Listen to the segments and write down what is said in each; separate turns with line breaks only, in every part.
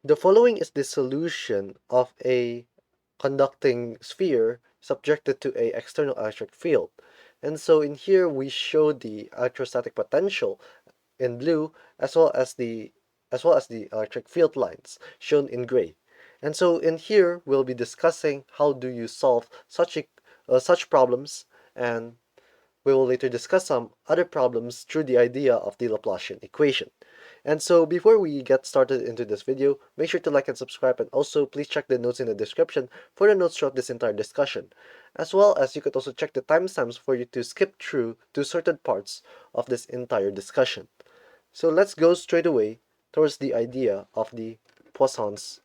The following is the solution of a conducting sphere subjected to a external electric field. And so in here we show the electrostatic potential in blue as well as the electric field lines shown in gray. And so in here we'll be discussing how do you solve such problems, and we will later discuss some other problems through the idea of the Laplacian equation. And so before we get started into this video, make sure to like and subscribe, and also please check the notes in the description for the notes throughout this entire discussion. As well as you could also check the timestamps for you to skip through to certain parts of this entire discussion. So let's go straight away towards the idea of the Poisson's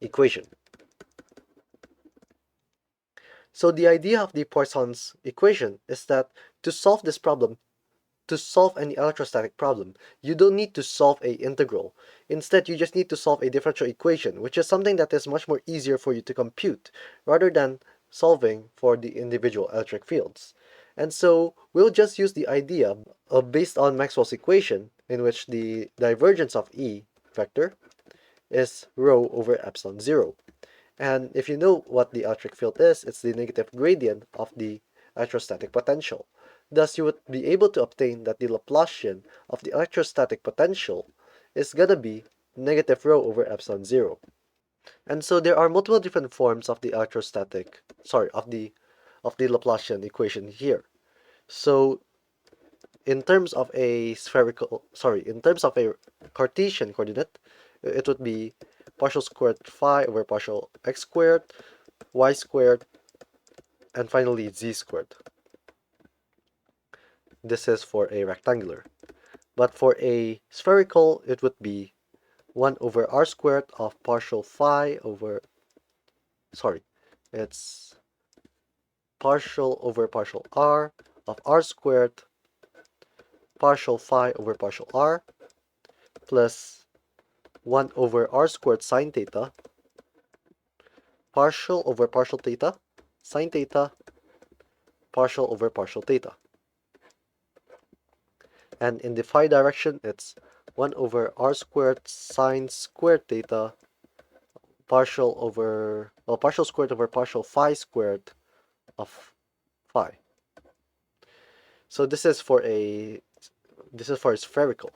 equation. So the idea of the Poisson's equation is that to solve this problem, to solve any electrostatic problem, you don't need to solve a integral. Instead, you just need to solve a differential equation, which is something that is much more easier for you to compute rather than solving for the individual electric fields. And so we'll just use the idea based on Maxwell's equation, in which the divergence of E vector is rho over epsilon 0. And if you know what the electric field is, it's the negative gradient of the electrostatic potential. Thus, you would be able to obtain that the Laplacian of the electrostatic potential is gonna be negative rho over epsilon 0. And so there are multiple different forms of the Laplacian equation here. So in terms of a Cartesian coordinate, it would be partial squared phi over partial x squared, y squared, and finally z squared. This is for a rectangular. But for a spherical, it would be 1 over r squared of partial phi over, it's partial over partial r of r squared partial phi over partial r plus 1 over r squared sine theta partial over partial theta sine theta partial over partial theta. And in the phi direction, it's 1 over r squared sine squared theta partial squared over partial phi squared of phi. So this is for a spherical.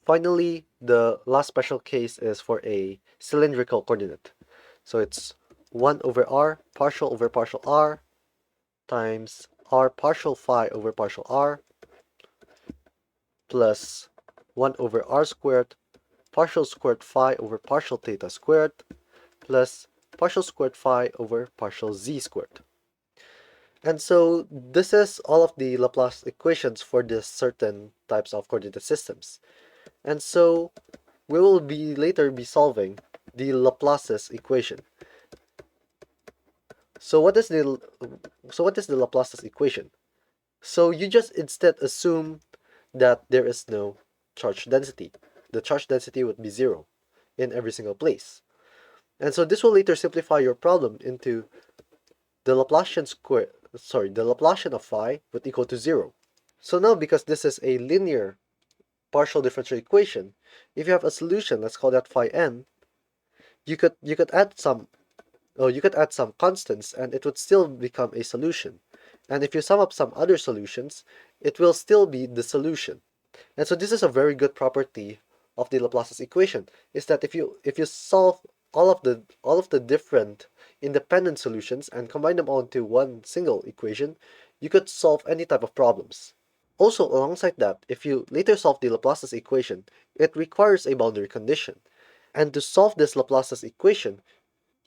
Finally, the last special case is for a cylindrical coordinate. So it's 1 over r partial over partial r times r partial phi over partial r plus 1 over r squared partial squared phi over partial theta squared plus partial squared phi over partial z squared. And so this is all of the Laplace equations for these certain types of coordinate systems. And so we will later be solving the Laplace's equation. So what is the Laplace's equation? So you just instead assume that there is no charge density. The charge density would be 0 in every single place. And so this will later simplify your problem into the Laplacian of phi would equal to 0. So now, because this is a linear partial differential equation, if you have a solution, let's call that phi n, you could add some constants and it would still become a solution. And if you sum up some other solutions, it will still be the solution. And so this is a very good property of the Laplace's equation, is that if you solve all of the different independent solutions and combine them all into one single equation, you could solve any type of problems. Also, alongside that, if you later solve the Laplace's equation, it requires a boundary condition. And to solve this Laplace's equation,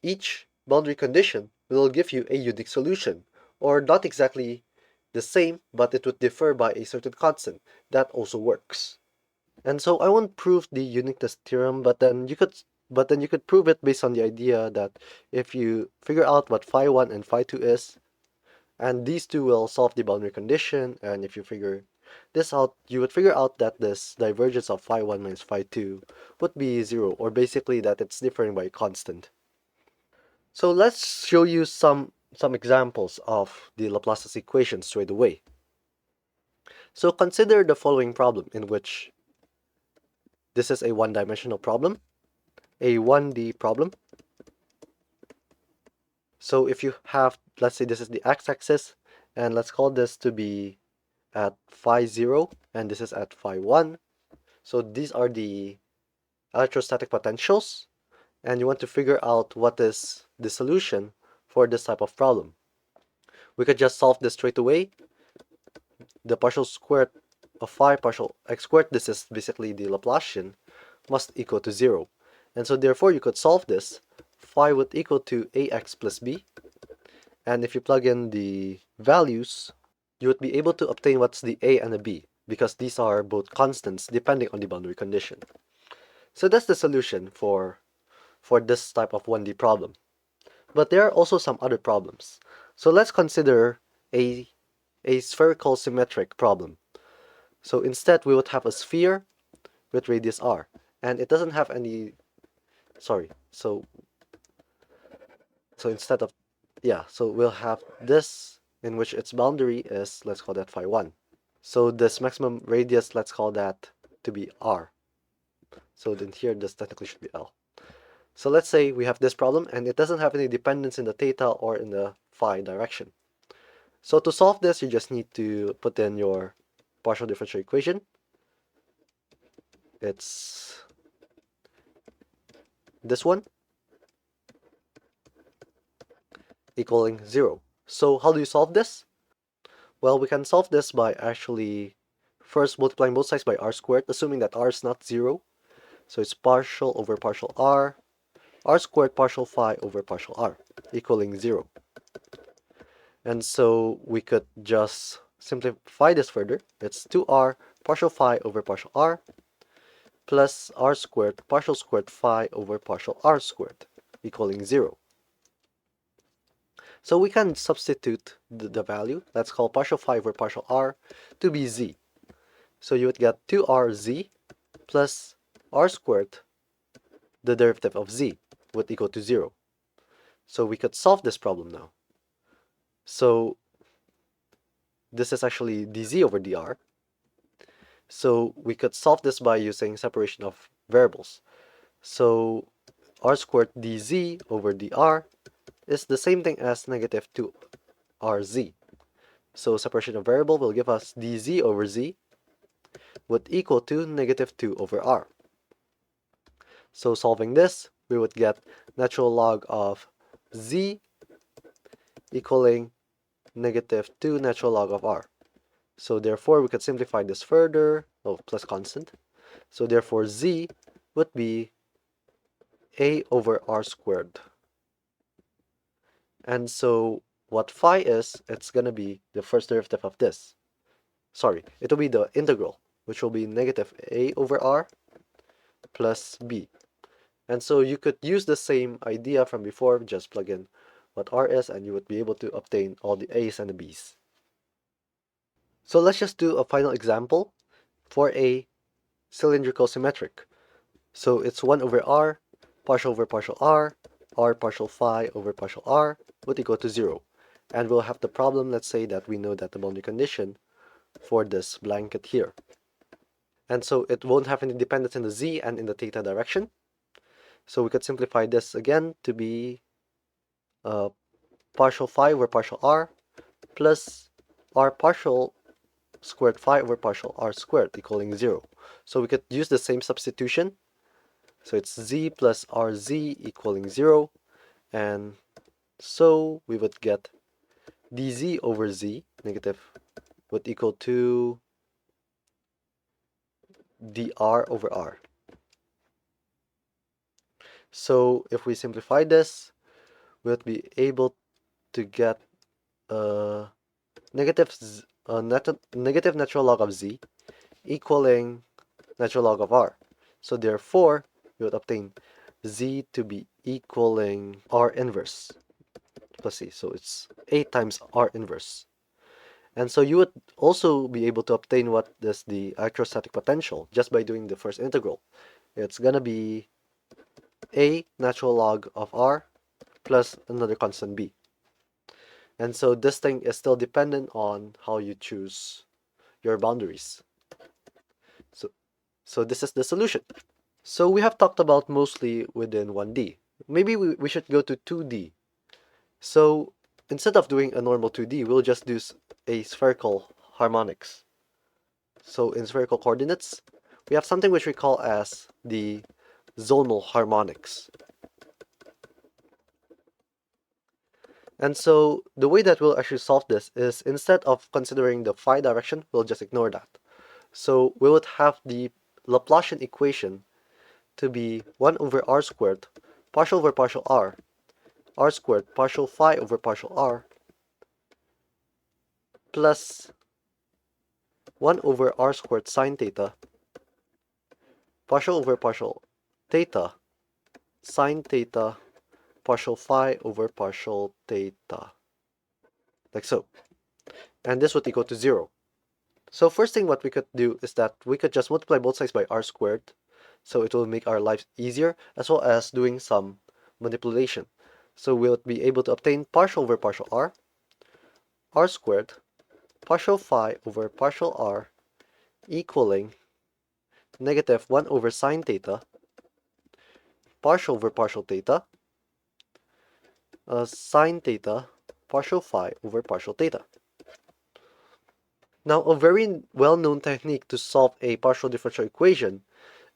each boundary condition will give you a unique solution, or not exactly the same, but it would differ by a certain constant. That also works. And so I won't prove the uniqueness theorem, but then you could prove it based on the idea that if you figure out what phi 1 and phi 2 is, and these two will solve the boundary condition, and if you figure this out, you would figure out that this divergence of phi 1 minus phi 2 would be 0, or basically that it's differing by a constant. So let's show you some examples of the Laplace's equation straight away. So consider the following problem in which this is a one-dimensional problem, a 1D problem. So if you have, let's say this is the x-axis, and let's call this to be at phi 0, and this is at phi 1. So these are the electrostatic potentials, and you want to figure out what is the solution for this type of problem. We could just solve this straight away. The partial squared of phi partial x squared, this is basically the Laplacian, must equal to 0. And so therefore you could solve this. Phi would equal to ax plus b. And if you plug in the values, you would be able to obtain what's the a and the b, because these are both constants depending on the boundary condition. So that's the solution for this type of 1D problem. But there are also some other problems. So let's consider a spherical symmetric problem. So instead we would have a sphere with radius r, and it doesn't have any, sorry, so instead of, yeah, so we'll have this in which its boundary is, let's call that phi 1. So this maximum radius, let's call that to be r. So then here this technically should be L. So let's say we have this problem and it doesn't have any dependence in the theta or in the phi direction. So to solve this, you just need to put in your partial differential equation. It's this one equaling 0. So how do you solve this? Well, we can solve this by actually first multiplying both sides by r squared, assuming that r is not 0. So it's partial over partial r squared partial phi over partial r, equaling 0. And so we could just simplify this further. It's 2r partial phi over partial r plus r squared phi over partial r squared, equaling 0. So we can substitute the value, let's call partial phi over partial r to be z. So you would get 2rz plus r squared, the derivative of z, would equal to 0. So we could solve this problem now. So this is actually dz over dr. So we could solve this by using separation of variables. So r squared dz over dr is the same thing as negative 2rz. So separation of variable will give us dz over z would equal to negative 2 over r. So solving this, we would get natural log of z equaling negative 2 natural log of r. So therefore, we could simplify this further, plus constant. So therefore, z would be a over r squared. And so what phi is, it's going to be the first derivative of this. Sorry, it will be the integral, which will be negative a over r plus b. And so you could use the same idea from before, just plug in what r is, and you would be able to obtain all the a's and the b's. So let's just do a final example for a cylindrical symmetric. So it's 1 over r, partial over partial r partial phi over partial r would equal to 0. And we'll have the problem, let's say that we know that the boundary condition for this blanket here. And so it won't have any dependence in the z and in the theta direction. So we could simplify this again to be partial phi over partial r plus r partial squared phi over partial r squared equaling 0. So we could use the same substitution. So it's z plus rz equaling 0. And so we would get dz over z, negative, would equal to dr over r. So if we simplify this, we would be able to get negative natural log of z equaling natural log of r. So therefore, we would obtain z to be equaling r inverse plus c. So it's 8 times r inverse. And so you would also be able to obtain what is the electrostatic potential just by doing the first integral. It's going to be a natural log of r plus another constant b. And so this thing is still dependent on how you choose your boundaries. So this is the solution. So we have talked about mostly within 1D. Maybe we should go to 2D. So instead of doing a normal 2D, we'll just do a spherical harmonics. So in spherical coordinates, we have something which we call as the zonal harmonics. And so the way that we'll actually solve this is, instead of considering the phi direction, we'll just ignore that. So we would have the Laplacian equation to be 1 over r squared partial over partial r squared partial phi over partial r, plus 1 over r squared sine theta partial over partial theta sine theta partial phi over partial theta, like so. And this would equal to 0. So first thing what we could do is that we could just multiply both sides by r squared, so it will make our life easier, as well as doing some manipulation. So we'll be able to obtain partial over partial r squared partial phi over partial r equaling negative 1 over sine theta partial over partial theta sine theta partial phi over partial theta. Now, a very well-known technique to solve a partial differential equation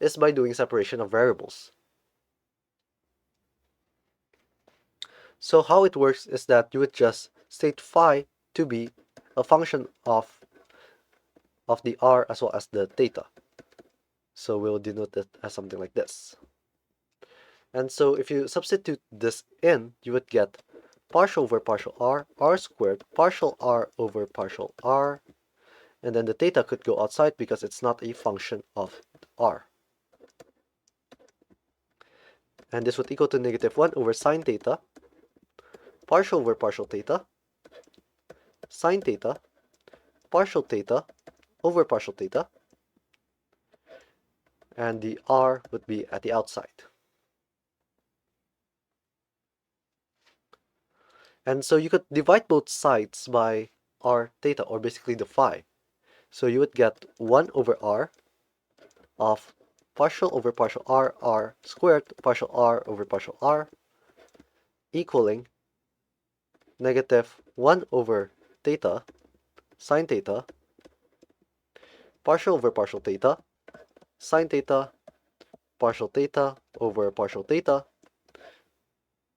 is by doing separation of variables. So how it works is that you would just state phi to be a function of the r as well as the theta. So we'll denote it as something like this. And so if you substitute this in, you would get partial over partial r squared, partial r over partial r, and then the theta could go outside because it's not a function of r. And this would equal to negative 1 over sine theta, partial over partial theta, sine theta, partial theta over partial theta, and the r would be at the outside. And so you could divide both sides by r theta, or basically the phi. So you would get 1 over r of partial over partial r squared partial r over partial r equaling negative 1 over theta sine theta partial over partial theta sine theta partial theta over partial theta,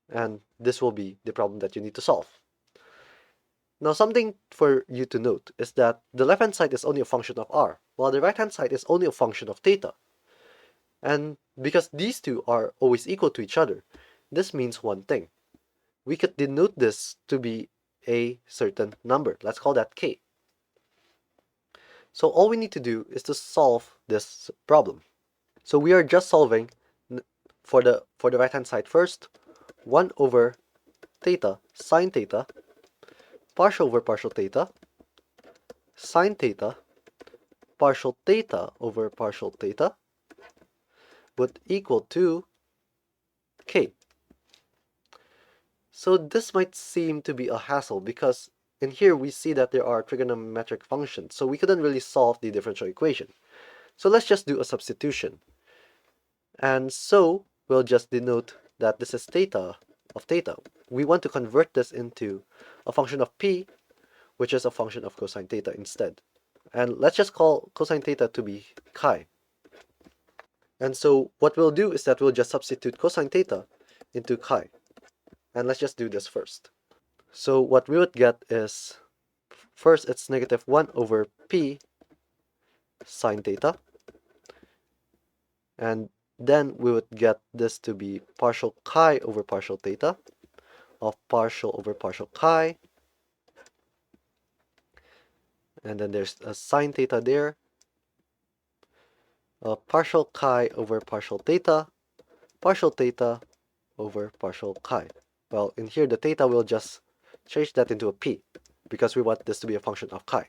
and this will be the problem that you need to solve. Now, something for you to note is that the left-hand side is only a function of r, while the right-hand side is only a function of theta. And because these two are always equal to each other, this means one thing. We could denote this to be a certain number. Let's call that k. So all we need to do is to solve this problem. So we are just solving for the right-hand side first. 1 over theta sine theta partial over partial theta sine theta partial theta over partial theta would equal to k. So this might seem to be a hassle because in here we see that there are trigonometric functions, so we couldn't really solve the differential equation. So let's just do a substitution. And so we'll just denote that this is theta of theta. We want to convert this into a function of p, which is a function of cosine theta instead. And let's just call cosine theta to be chi. And so what we'll do is that we'll just substitute cosine theta into chi. And let's just do this first. So what we would get is, first it's negative 1 over p sine theta. And then we would get this to be partial chi over partial theta of partial over partial chi. And then there's a sine theta there. Partial chi over partial theta over partial chi. Well, in here the theta will just change that into a p because we want this to be a function of chi.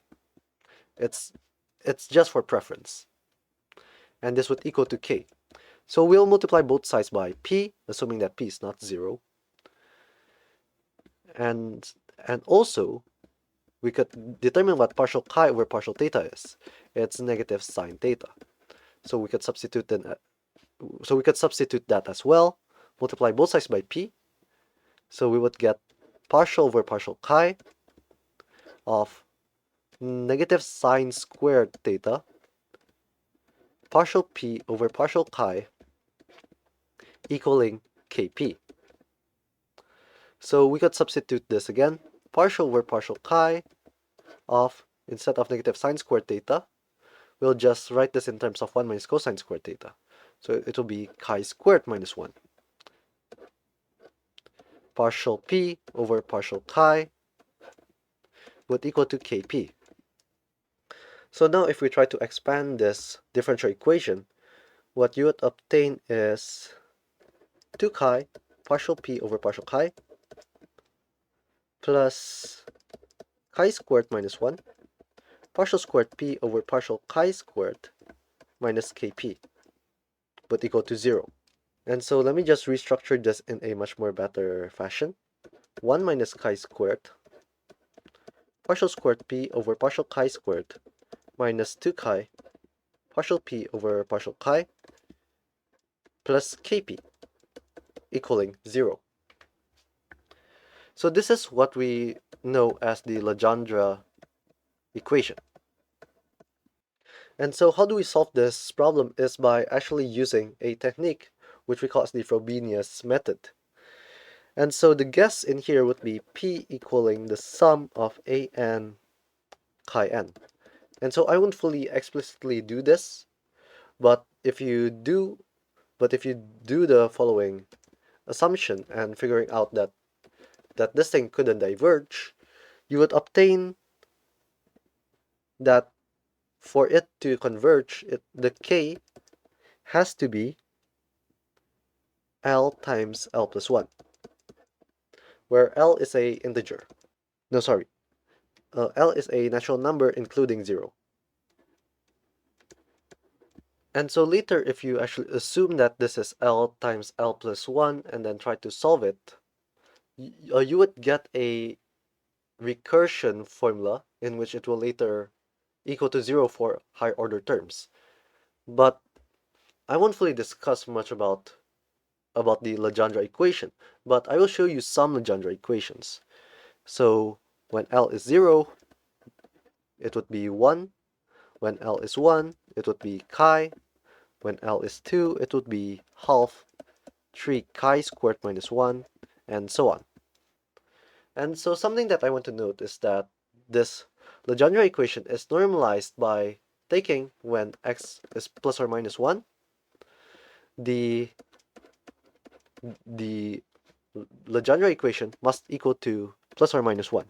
It's just for preference. And this would equal to k. So we'll multiply both sides by p, assuming that p is not 0. And also, we could determine what partial chi over partial theta is. It's negative sine theta. So we could substitute that as well. Multiply both sides by p. So we would get partial over partial chi of negative sine squared theta partial p over partial chi equaling kp. So we could substitute this again. Partial over partial chi of, instead of negative sine squared theta, we'll just write this in terms of 1 minus cosine squared theta. So it will be chi squared minus 1. Partial p over partial chi would equal to kp. So now if we try to expand this differential equation, what you would obtain is 2 chi partial p over partial chi plus chi squared minus 1 partial squared p over partial chi squared minus kp would equal to 0. And so let me just restructure this in a much more better fashion. 1 minus chi squared partial squared p over partial chi squared minus 2 chi partial p over partial chi plus kp equaling 0. So this is what we know as the Legendre equation. And so how do we solve this problem is by actually using a technique which we call as the Frobenius method. And so the guess in here would be P equaling the sum of an chi n. And so I won't fully explicitly do this, but if you do the following assumption and figuring out that this thing couldn't diverge, you would obtain that for it to converge, the k has to be L times L plus 1, where L is a integer. No, sorry. L is a natural number including 0. And so later, if you actually assume that this is L times L plus 1 and then try to solve it, you would get a recursion formula in which it will later equal to 0 for higher order terms. But I won't fully discuss much about the Legendre equation, but I will show you some Legendre equations. So when L is 0, it would be 1. When L is 1, it would be chi. When L is 2, it would be half 3 chi squared minus 1, and so on. And so something that I want to note is that this Legendre equation is normalized by taking, when x is plus or minus 1, the Legendre equation must equal to plus or minus 1.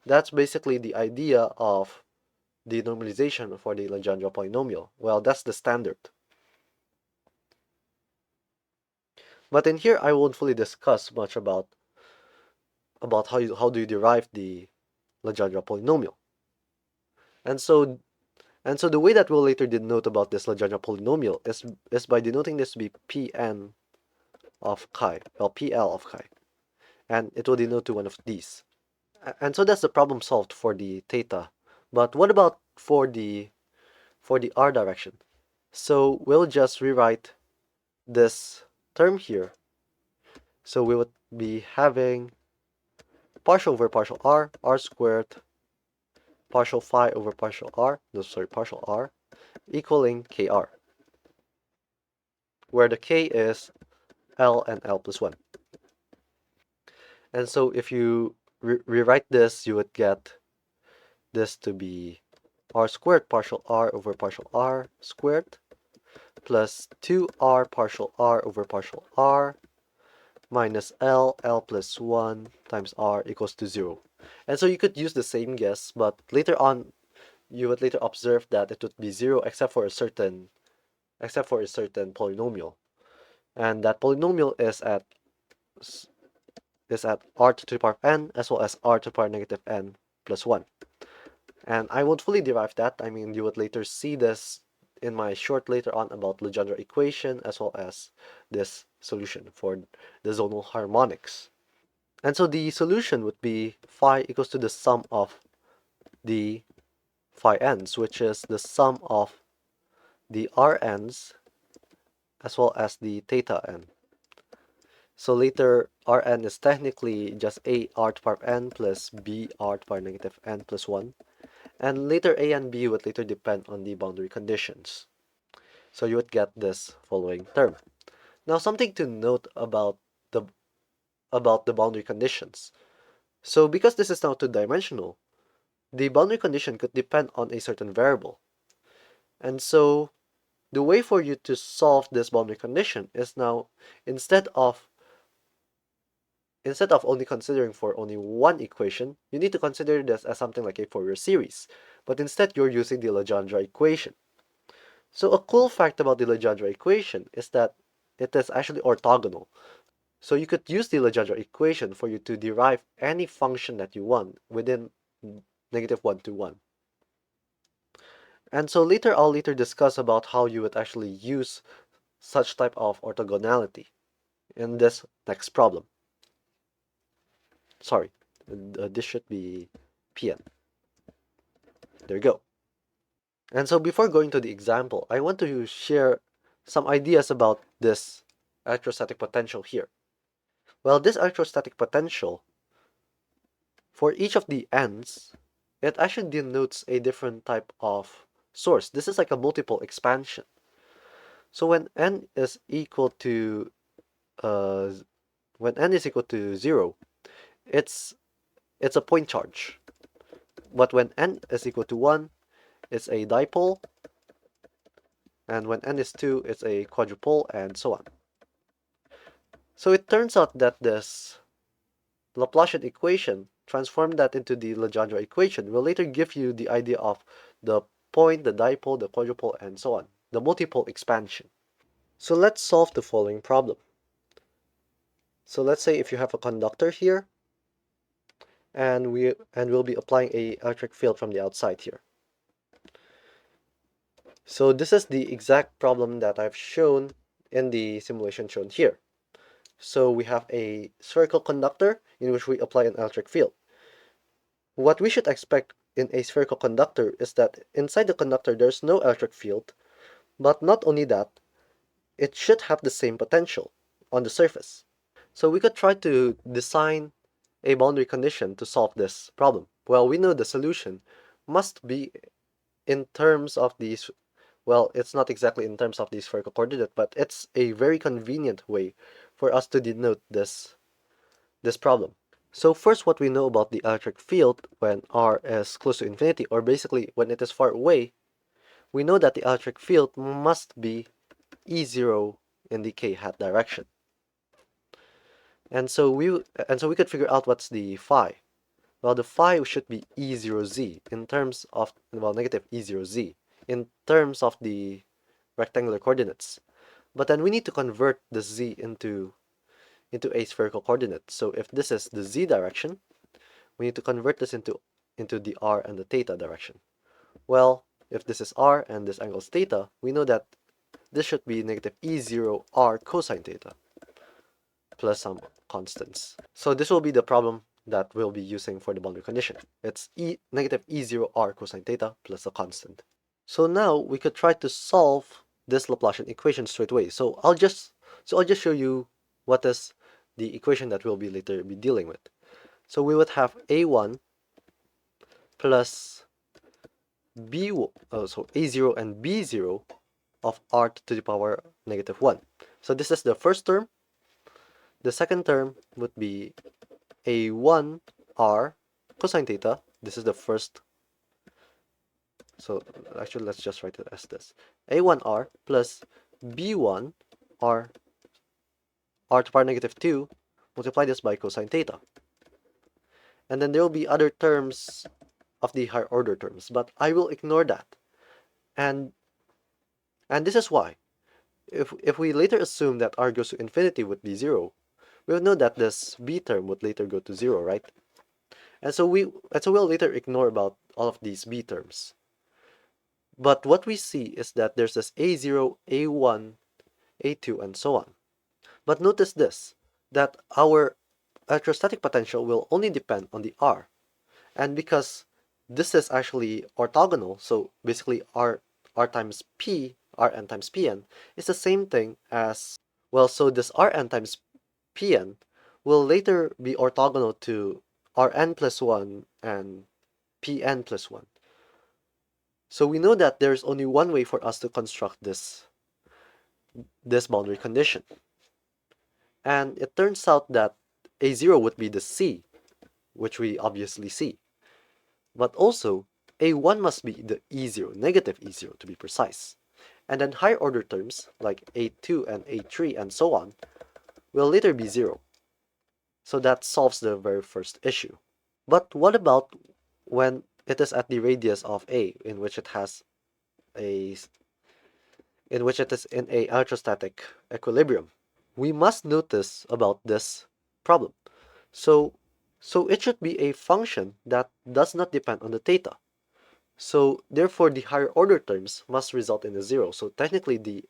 That's basically the idea of the normalization for the Legendre polynomial. Well, that's the standard. But in here, I won't fully discuss much about how do you derive the Legendre polynomial. And so the way that we'll later denote about this Legendre polynomial is by denoting this to be Pn of chi, well, Pl of chi, and it will denote to one of these. And so that's the problem solved for the theta. But what about for the r direction? So we'll just rewrite this term here. So we would be having partial over partial r squared, partial phi over partial r, partial r, equaling kr, where the k is L and L plus 1. And so if you rewrite this, you would get this to be r squared partial r over partial r squared plus 2r partial r over partial r minus L plus 1 times r equals to 0. And so you could use the same guess, but later on you would later observe that it would be 0 except for a certain polynomial. And that polynomial is at r to the power of n as well as r to the power negative n plus 1. And I won't fully derive that. I mean, you would later see this in my short later on about Legendre equation as well as this solution for the zonal harmonics. And so the solution would be phi equals to the sum of the phi n's, which is the sum of the Rn's as well as the theta n. So later Rn is technically just a r to the power of n plus b r to the power negative n plus 1. And later a and b would later depend on the boundary conditions. So you would get this following term. Now something to note about the boundary conditions. So because this is now two-dimensional, the boundary condition could depend on a certain variable. And so the way for you to solve this boundary condition is now instead of only considering for only one equation, you need to consider this as something like a Fourier series. But instead you're using the Legendre equation. So a cool fact about the Legendre equation is that it is actually orthogonal. So you could use the Legendre equation for you to derive any function that you want within -1 to 1. And so later I'll discuss about how you would actually use such type of orthogonality in this next problem. Sorry, this should be Pn. There you go. And so before going to the example, I want to share some ideas about this electrostatic potential here. Well, this electrostatic potential, for each of the n's, it actually denotes a different type of source. This is like a multiple expansion. So when n is equal to 0, it's a point charge. But when n is equal to 1, it's a dipole, and when n is 2, it's a quadrupole, and so on. So it turns out that this Laplacian equation, transform that into the Legendre equation, will later give you the idea of the point, the dipole, the quadrupole, and so on, the multiple expansion. So let's solve the following problem. So let's say if you have a conductor here, and we'll be applying a electric field from the outside here. So this is the exact problem that I've shown in the simulation shown here. So we have a spherical conductor in which we apply an electric field. What we should expect in a spherical conductor is that inside the conductor there's no electric field, but not only that, it should have the same potential on the surface. So we could try to design a boundary condition to solve this problem. Well, we know the solution must be in terms of these, well, it's not exactly in terms of the spherical coordinate, but it's a very convenient way for us to denote this problem. So first, what we know about the electric field when r is close to infinity, or basically when it is far away, we know that the electric field must be E0 in the k hat direction. And so we could figure out what's the phi. Well, the phi should be E0z in terms of, well, negative E0z in terms of the rectangular coordinates. But then we need to convert the z into a spherical coordinate. So if this is the z direction, we need to convert this into the r and the theta direction. Well, if this is r and this angle is theta, we know that this should be negative E0 r cosine theta plus some constants. So this will be the problem that we'll be using for the boundary condition. It's negative E0 r cosine theta plus a constant. So now we could try to solve this Laplacian equation straight away. So I'll just show you what is the equation that we'll be later be dealing with. So we would have a1 plus b, so a0 and b0 of r to the power negative 1. So this is the first term. The second term would be a1 r cosine theta. This is the first. So actually, let's just write it as this. a1r plus b1 r to the power negative 2, multiply this by cosine theta. And then there will be other terms of the higher order terms, but I will ignore that. And this is why. If we later assume that r goes to infinity would be 0, we will know that this b term would later go to 0, right? And so we'll later ignore about all of these b terms. But what we see is that there's this a0, a1, a2, and so on. But notice this, that our electrostatic potential will only depend on the r. And because this is actually orthogonal, so basically r times p Rn times Pn, is the same thing as, well, so this Rn times Pn will later be orthogonal to Rn plus 1 and Pn plus 1. So we know that there's only one way for us to construct this boundary condition. And it turns out that A0 would be the C, which we obviously see. But also, A1 must be the E0, negative E0 to be precise. And then higher order terms, like A2 and A3 and so on, will later be 0. So that solves the very first issue. But what about when it is at the radius of A, in which it is in a electrostatic equilibrium? We must notice about this problem. So it should be a function that does not depend on the theta. So therefore the higher order terms must result in a 0. So technically they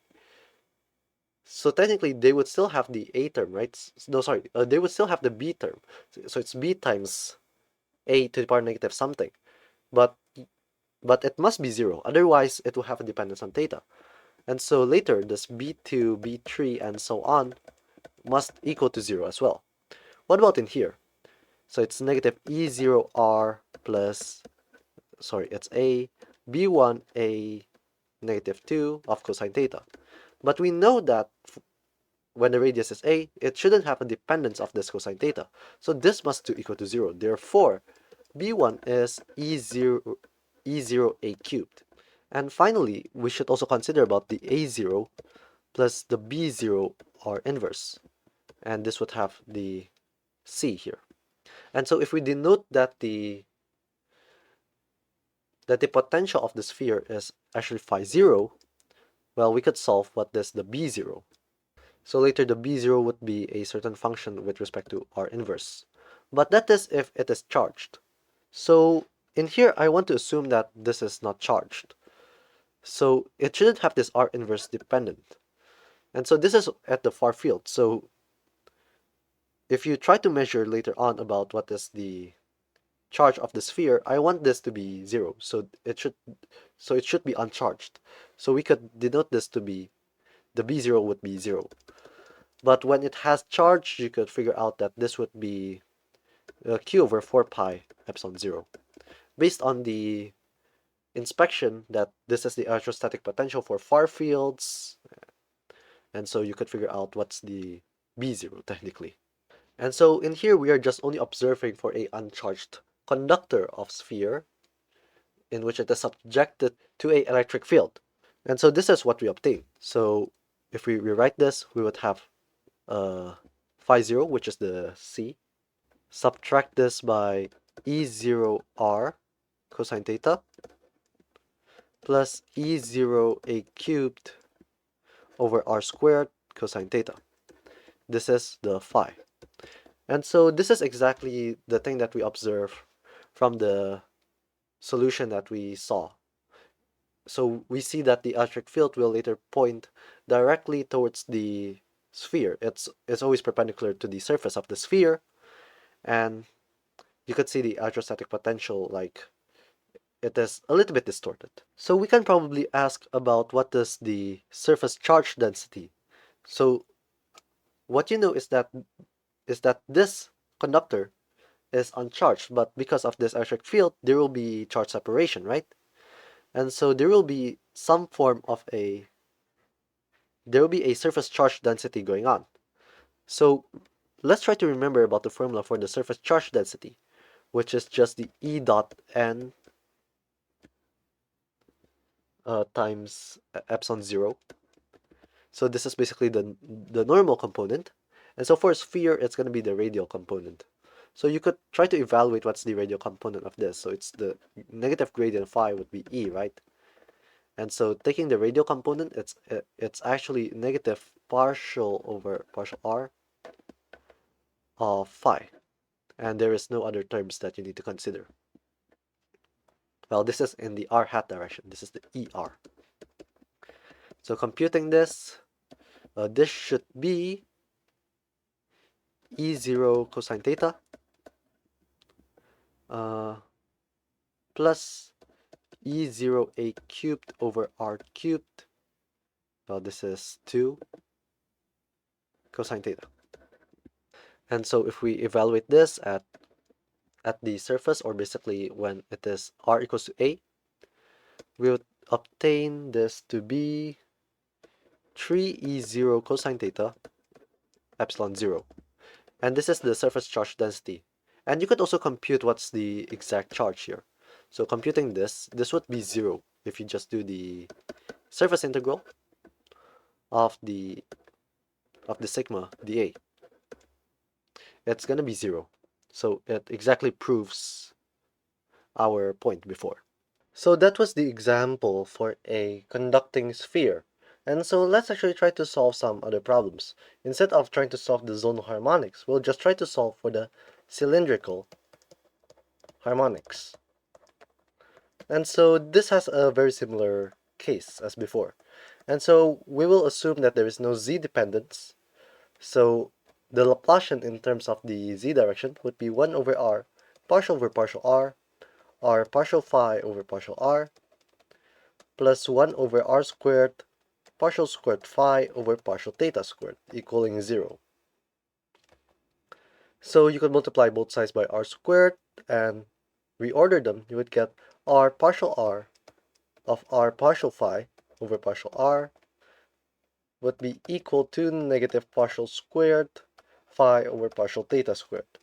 would still have the A term, right? No, sorry, they would still have the B term. So it's B times A to the power negative something. But it must be 0. Otherwise, it will have a dependence on theta. And so later, this B2, B3, and so on must equal to 0 as well. What about in here? So it's negative E0R plus, sorry, it's A, B1, A, negative 2 of cosine theta. But we know that when the radius is A, it shouldn't have a dependence of this cosine theta. So this must equal to 0. Therefore, B1 is E0A cubed. And finally, we should also consider about the A0 plus the B0 or inverse. And this would have the C here. And so if we denote that the potential of the sphere is actually phi 0, well, we could solve what is the B0. So later the B0 would be a certain function with respect to R inverse. But that is if it is charged. So in here, I want to assume that this is not charged. So it shouldn't have this R inverse dependent. And so this is at the far field. So if you try to measure later on about what is the charge of the sphere, I want this to be 0. So it should be uncharged. So we could denote this to be, the B0 would be 0. But when it has charge, you could figure out that this would be Q over 4 pi epsilon 0. Based on the inspection that this is the electrostatic potential for far fields, and so you could figure out what's the B0 technically. And so in here we are just only observing for a uncharged conductor of sphere in which it is subjected to a electric field. And so this is what we obtain. So if we rewrite this, we would have phi 0, which is the C. Subtract this by E0R cosine theta plus E0A cubed over R squared cosine theta. This is the phi. And so this is exactly the thing that we observe from the solution that we saw. So we see that the electric field will later point directly towards the sphere. It's always perpendicular to the surface of the sphere, and you could see the electrostatic potential, like, it is a little bit distorted. So we can probably ask about what is the surface charge density. So what you know is that this conductor is uncharged, but because of this electric field, there will be charge separation, right? And so there will be some form of a surface charge density going on. So let's try to remember about the formula for the surface charge density, which is just the E dot N times epsilon 0. So this is basically the normal component. And so for a sphere, it's going to be the radial component. So you could try to evaluate what's the radial component of this. So it's the negative gradient phi would be E, right? And so taking the radial component, it's actually negative partial over partial R of phi. And there is no other terms that you need to consider. Well, this is in the R hat direction. This is the ER. So computing this, this should be E0 cosine theta plus E0A cubed over R cubed Well, this is 2 cosine theta. And so if we evaluate this at the surface, or basically when it is r equals to a, we would obtain this to be 3e0 cosine theta epsilon 0. And this is the surface charge density. And you could also compute what's the exact charge here. So computing this would be 0 if you just do the surface integral of the sigma dA. It's going to be 0. So it exactly proves our point before. So that was the example for a conducting sphere. And so let's actually try to solve some other problems. Instead of trying to solve the zonal harmonics, we'll just try to solve for the cylindrical harmonics. And so this has a very similar case as before. And so we will assume that there is no z dependence. So the Laplacian in terms of the z direction would be 1 over r, partial over partial r partial phi over partial r, plus 1 over r squared, partial squared phi over partial theta squared, equaling 0. So you could multiply both sides by r squared and reorder them. You would get r partial r of r partial phi over partial r would be equal to negative partial squared phi over partial theta squared.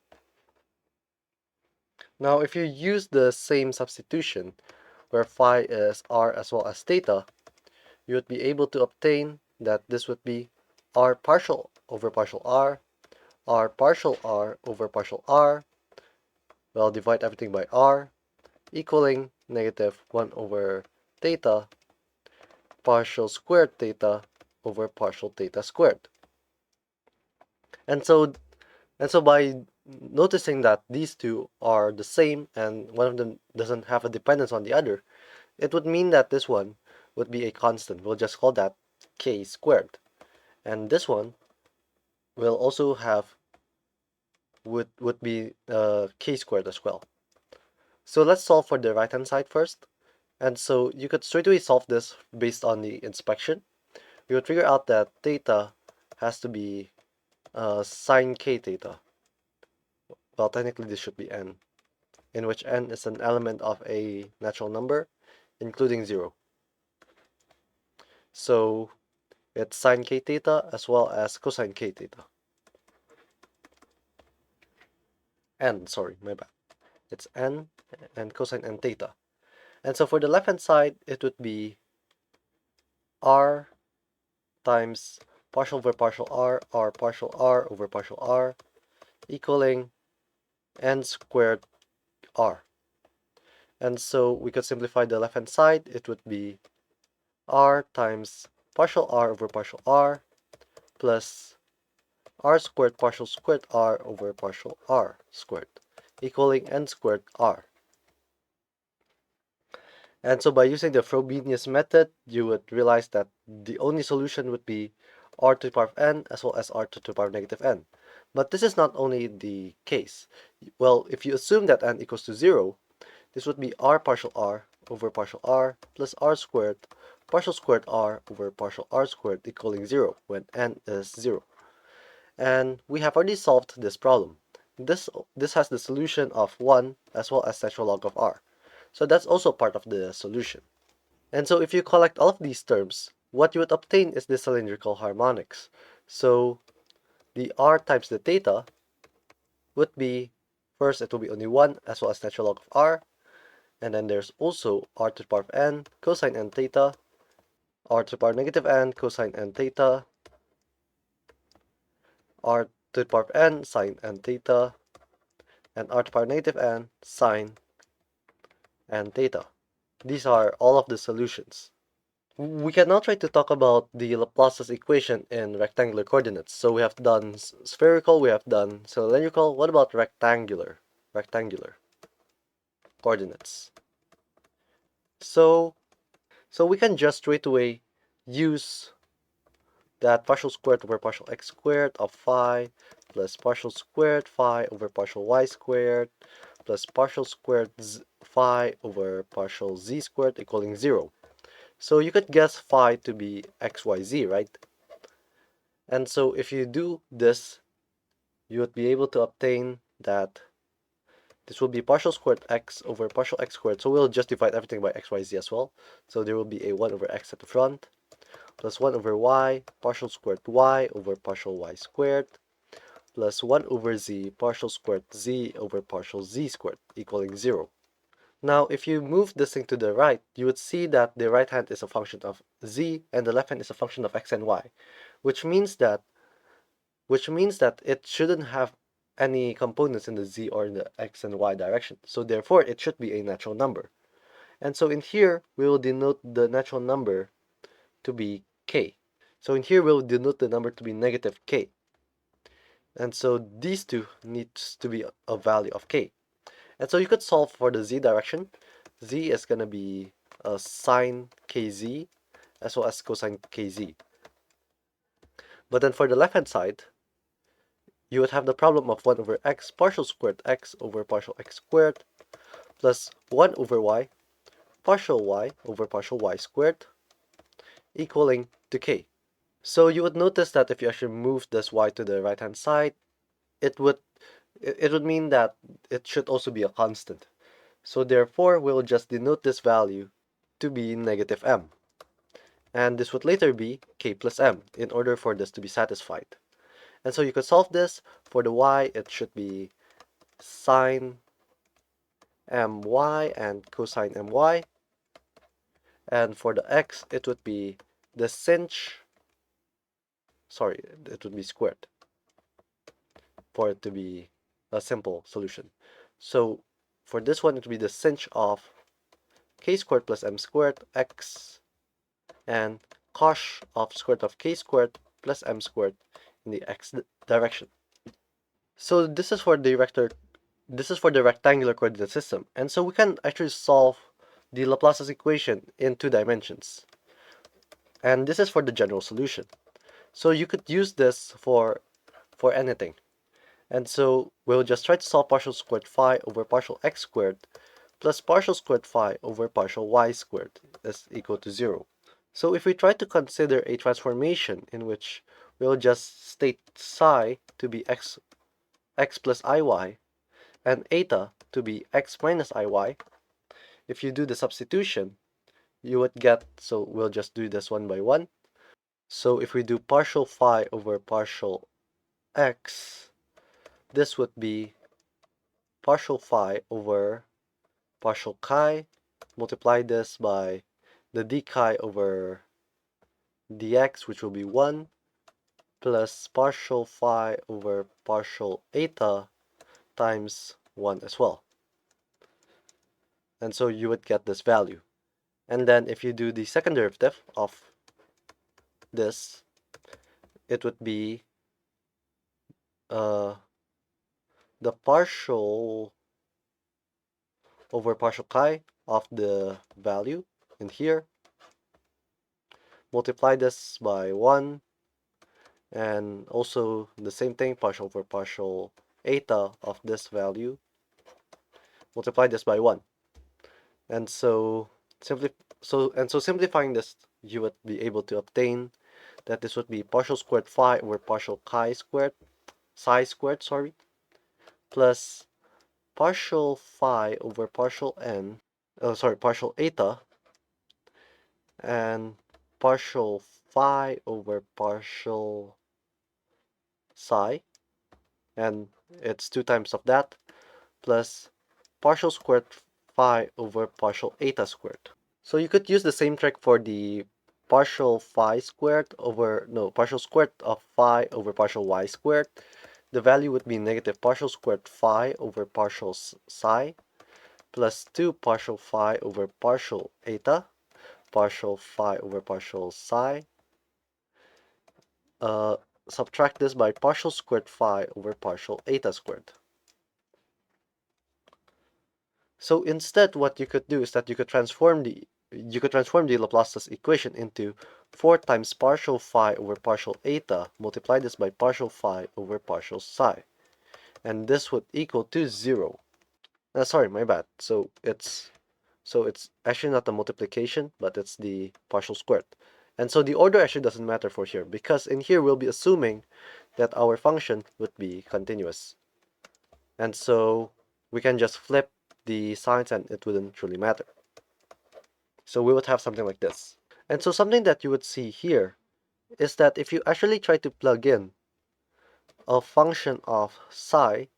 Now if you use the same substitution, where phi is r as well as theta, you would be able to obtain that this would be r partial over partial r partial r over partial r, well, divide everything by r, equaling negative 1 over theta partial squared theta over partial theta squared. And so by noticing that these two are the same and one of them doesn't have a dependence on the other, it would mean that this one would be a constant. We'll just call that k squared. And this one will also have would be k squared as well. So let's solve for the right hand side first. And so you could straight away solve this based on the inspection. We would figure out that theta has to be sine k theta. Well, technically this should be n, in which n is an element of a natural number, including 0. So it's sine k theta as well as cosine k theta. N, sorry, my bad. It's n and cosine n theta. And so for the left hand side, it would be r times partial over partial r partial r over partial r, equaling n squared r. And so we could simplify the left hand side. It would be r times partial r over partial r plus r squared partial squared r over partial r squared, equaling n squared r. And so by using the Frobenius method, you would realize that the only solution would be r to the power of n as well as r to the power of negative n. But this is not only the case. Well, if you assume that n equals to 0, this would be r partial r over partial r plus r squared partial squared r over partial r squared, equaling 0 when n is 0. And we have already solved this problem. This has the solution of 1 as well as natural log of r. So that's also part of the solution. And so if you collect all of these terms, what you would obtain is the cylindrical harmonics. So the r times the theta would be, first it will be only 1 as well as natural log of r, and then there's also r to the power of n cosine n theta, r to the power of negative n cosine n theta, r to the power of n sine n theta, and r to the power of negative n sine n theta. These are all of the solutions. We can now try to talk about the Laplace's equation in rectangular coordinates. So we have done spherical, we have done cylindrical. What about rectangular coordinates? So we can just straight away use that partial squared over partial x squared of phi plus partial squared phi over partial y squared plus partial squared phi over partial z squared, equaling 0. So you could guess phi to be xyz, right? And so if you do this, you would be able to obtain that this will be partial squared x over partial x squared. So we'll just divide everything by xyz as well. So there will be a 1 over x at the front, plus 1 over y, partial squared y over partial y squared, plus 1 over z, partial squared z over partial z squared, equaling 0. Now, if you move this thing to the right, you would see that the right hand is a function of z and the left hand is a function of x and y, which means that it shouldn't have any components in the z or in the x and y direction. So therefore, it should be a natural number. And so in here, we will denote the natural number to be k. So in here, we'll denote the number to be negative k. And so these two needs to be a value of k. And so you could solve for the z direction. Z is going to be sine kz as well as cosine kz. But then for the left hand side, you would have the problem of 1 over x partial squared x over partial x squared plus 1 over y over partial y squared equaling to k. So you would notice that if you actually move this y to the right hand side, it would mean that it should also be a constant. So therefore, we'll just denote this value to be negative m. And this would later be k plus m in order for this to be satisfied. And so you could solve this. For the y, it should be sine my and cosine my. And for the x, it would be the sinh, sorry, it would be squared for it to be a simple solution. So for this one, it would be the sinh of k squared plus m squared x and cos of square root of k squared plus m squared in the x direction. So this is for the rectangular coordinate system, and so we can actually solve the Laplace's equation in 2 dimensions. And this is for the general solution. So you could use this for anything. And so we'll just try to solve partial squared phi over partial x squared plus partial squared phi over partial y squared is equal to 0. So if we try to consider a transformation in which we'll just state psi to be x plus iy and eta to be x minus iy, if you do the substitution, you would get, so we'll just do this one by one. So if we do partial phi over partial x, this would be partial phi over partial chi, multiply this by the d chi over dx, which will be 1, plus partial phi over partial eta times 1 as well. And so you would get this value. And then if you do the second derivative of this, it would be the partial over partial chi of the value in here. Multiply this by 1, and also the same thing, partial over partial eta of this value. Multiply this by 1. And so simplifying this, you would be able to obtain that this would be partial squared phi over partial chi squared, psi squared, sorry, plus partial phi over partial partial eta, and partial phi over partial psi, and it's 2 times of that, plus partial squared phi over partial eta squared. So you could use the same trick for the partial phi squared over, no, partial squared of phi over partial y squared. The value would be negative partial squared phi over partial psi plus 2 partial phi over partial eta, partial phi over partial psi. Subtract this by partial squared phi over partial eta squared. So instead, what you could do is that you could transform the Laplace's equation into 4 times partial phi over partial eta, multiply this by partial phi over partial psi, and this would equal to 0. Sorry, my bad. So it's So it's actually not the multiplication, but it's the partial squared. And so the order actually doesn't matter for here, because in here we'll be assuming that our function would be continuous. And so we can just flip the signs and it wouldn't truly matter. So we would have something like this. And so something that you would see here is that if you actually try to plug in a function of psi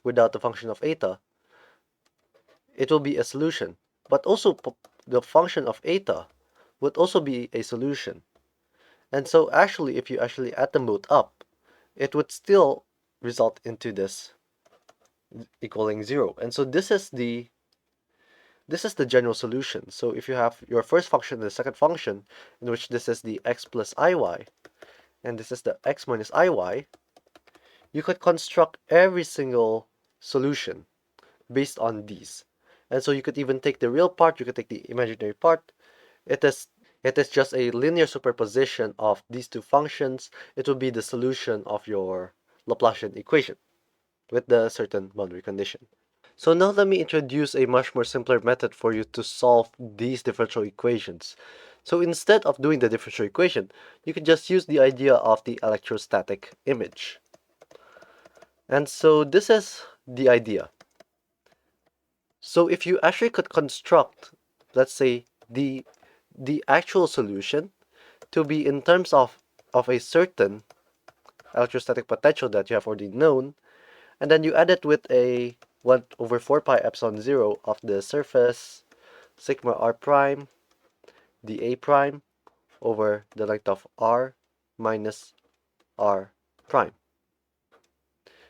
without the function of eta, it will be a solution. But also the function of eta would also be a solution. And so actually, if you actually add them both up, it would still result into this equaling 0. And so this is the general solution. So if you have your first function and the second function, in which this is the x plus iy, and this is the x minus iy, you could construct every single solution based on these. And so you could even take the real part, you could take the imaginary part. It is just a linear superposition of these two functions. It will be the solution of your Laplacian equation with the certain boundary condition. So now let me introduce a much more simpler method for you to solve these differential equations. So instead of doing the differential equation, you could just use the idea of the electrostatic image. And so this is the idea. So if you actually could construct, let's say, the actual solution to be in terms of a certain electrostatic potential that you have already known, and then you add it with a 1 over 4 pi epsilon 0 of the surface sigma r prime dA prime over the length of r minus r prime.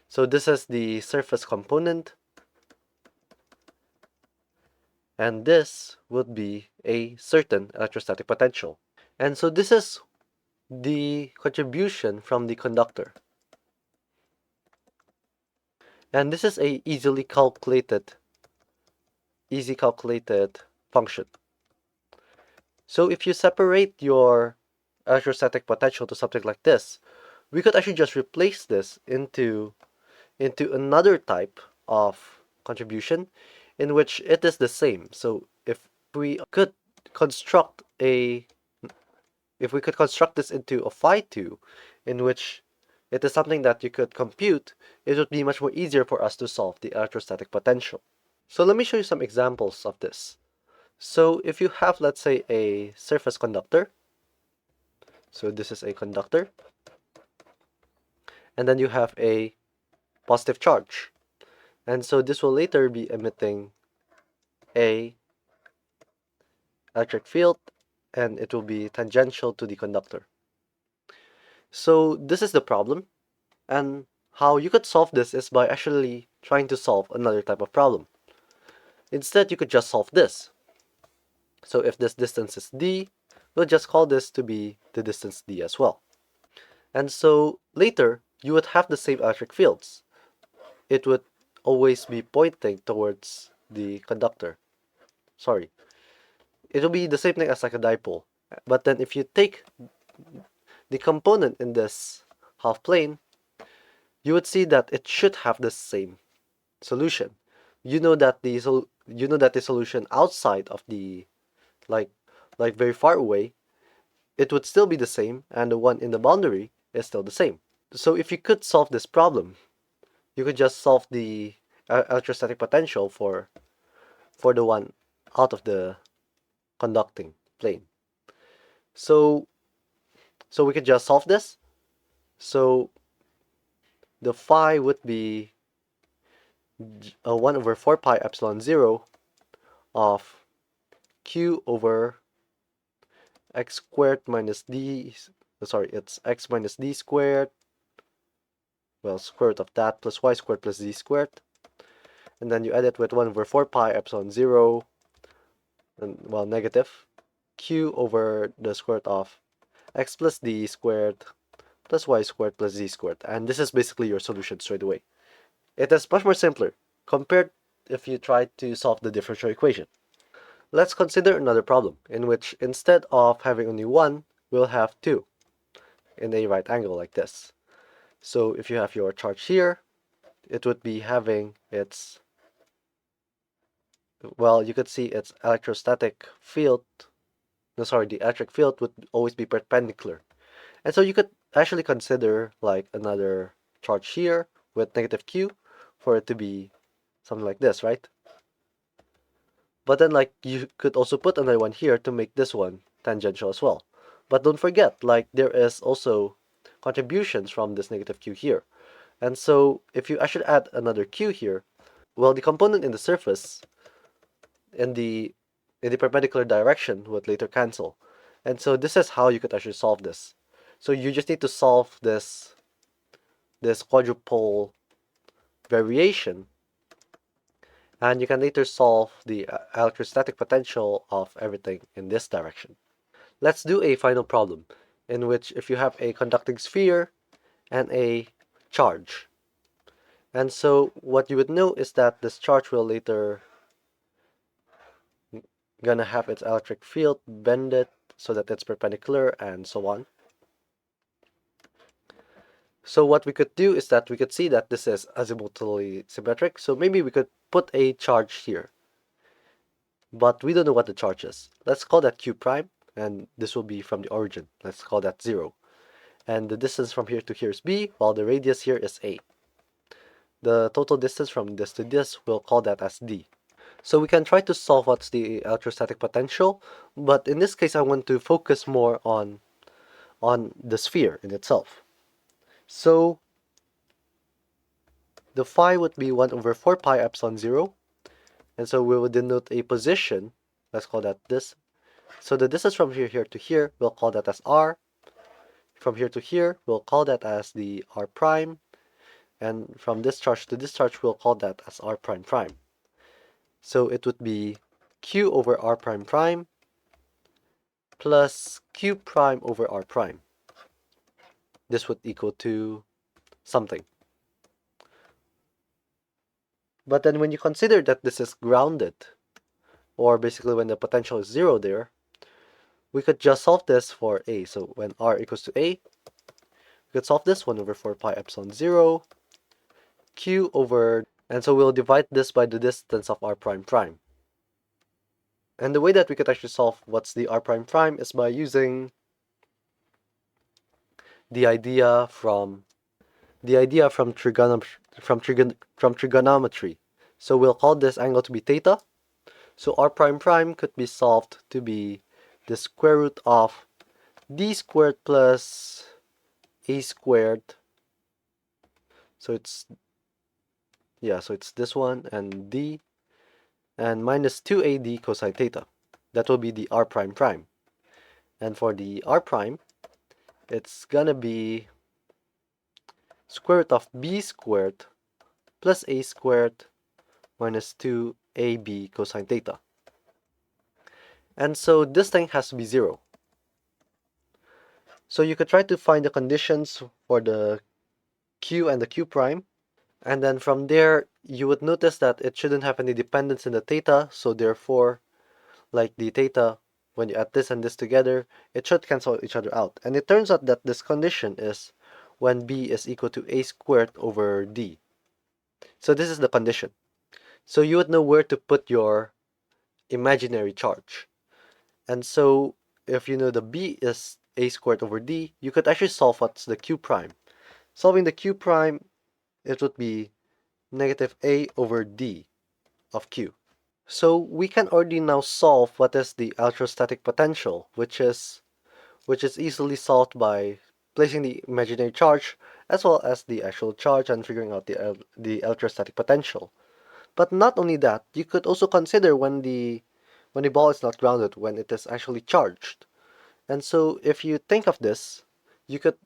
So this is the surface component, and this would be a certain electrostatic potential. And so this is the contribution from the conductor. And this is a easy calculated function. So if you separate your electrostatic potential to something like this, we could actually just replace this into another type of contribution in which it is the same. So if we could construct this into a phi2, in which it is something that you could compute, it would be much more easier for us to solve the electrostatic potential. So let me show you some examples of this. So if you have, let's say, a surface conductor, so this is a conductor, and then you have a positive charge, and so this will later be emitting a electric field, and it will be tangential to the conductor. So this is the problem, and how you could solve this is by actually trying to solve another type of problem. Instead, you could just solve this. So if this distance is d, we'll just call this to be the distance d as well. And so later, you would have the same electric fields. It would always be pointing towards the conductor. Sorry. It will be the same thing as like a dipole. But then if you take the component in this half plane, you would see that it should have the same solution. You know that the solution outside of the like very far away, it would still be the same, and the one in the boundary is still the same. So if you could solve this problem, you could just solve the electrostatic potential for the one out of the conducting plane. So we could just solve this. So the phi would be 1 over 4 pi epsilon 0 of q over x squared minus d, sorry, it's x minus d squared, well, square root of that, plus y squared plus z squared. And then you add it with 1 over 4 pi epsilon 0, and, well, negative, q over the square root of x plus d squared plus y squared plus z squared. And this is basically your solution straight away. It is much more simpler compared if you try to solve the differential equation. Let's consider another problem in which instead of having only one, we'll have two in a right angle like this. So if you have your charge here, it would be having its well, you could see its electrostatic field, no, sorry, the electric field would always be perpendicular. And so you could actually consider like another charge here with negative q for it to be something like this, right? But then like you could also put another one here to make this one tangential as well. But don't forget, like there is also contributions from this negative q here. And so if you actually add another q here, well, the component in the surface in the perpendicular direction would later cancel. And so this is how you could actually solve this. So you just need to solve this quadrupole variation, and you can later solve the electrostatic potential of everything in this direction. Let's do a final problem in which if you have a conducting sphere and a charge. And so what you would know is that this charge will later gonna have its electric field bended so that it's perpendicular and so on. So what we could do is that we could see that this is azimuthally symmetric. So maybe we could put a charge here, but we don't know what the charge is. Let's call that q prime, and this will be from the origin. Let's call that 0. And the distance from here to here is b, while the radius here is a. The total distance from this to this, we'll call that as d. So we can try to solve what's the electrostatic potential, but in this case I want to focus more on the sphere in itself. So the phi would be 1 over 4 pi epsilon 0, and so we will denote a position. Let's call that this. So the distance from here to here, we'll call that as r. From here to here, we'll call that as the r prime, and from this charge to this charge, we'll call that as r prime prime. So it would be q over r prime prime plus q prime over r prime. This would equal to something. But then when you consider that this is grounded, or basically when the potential is 0 there, we could just solve this for a. So when r equals to a, we could solve this 1 over 4 pi epsilon 0 q over, and so we'll divide this by the distance of r prime prime. And the way that we could actually solve what's the r prime prime is by using the idea from trigonometry. So we'll call this angle to be theta. So r prime prime could be solved to be the square root of d squared plus a squared. So it's this one and d, and minus 2ad cosine theta. That will be the r prime prime. And for the r prime, it's gonna be square root of b squared plus a squared minus 2ab cosine theta. And so this thing has to be 0. So you could try to find the conditions for the q and the q prime, and then from there you would notice that it shouldn't have any dependence in the theta, so therefore like the theta, when you add this and this together, it should cancel each other out. And it turns out that this condition is when b is equal to a squared over d. So this is the condition. So you would know where to put your imaginary charge. And so if you know the b is a squared over d, you could actually solve what's the q prime. Solving the q prime, it would be negative a over d of q. So we can already now solve what is the electrostatic potential, which is easily solved by placing the imaginary charge as well as the actual charge and figuring out the electrostatic potential. But not only that, you could also consider when the ball is not grounded, when it is actually charged. And so if you think of this, you could,